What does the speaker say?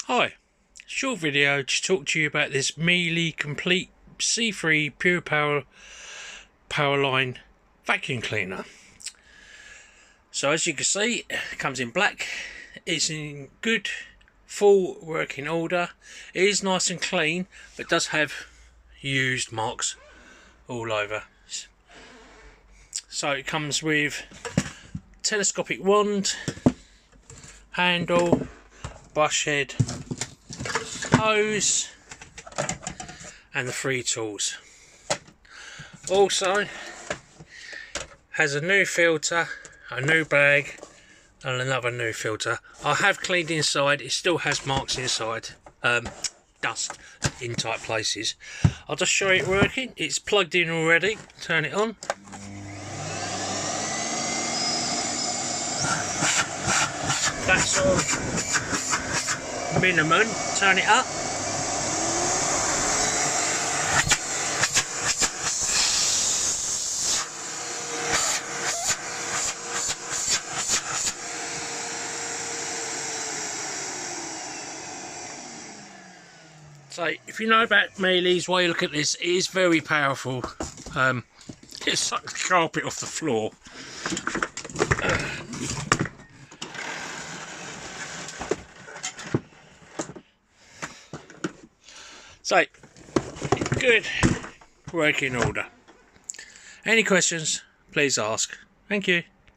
Hi, short video to talk to you about this Miele Complete C3 Pure Power Line vacuum cleaner. So as you can see, it comes in black. It's in good full working order. It is nice and clean, but does have used marks all over. So it comes with telescopic wand, handle, brush head, hose and the 3 tools. Also has a new filter, a new bag and another new filter. I have cleaned inside, it still has marks inside, dust in tight places. I'll just show it working. It's plugged in already. Turn it on. That's on minimum. Turn it up. So if you know about Miele's way, look at this, it is very powerful. It sucks the carpet off the floor. So, good working order. Any questions, please ask. Thank you.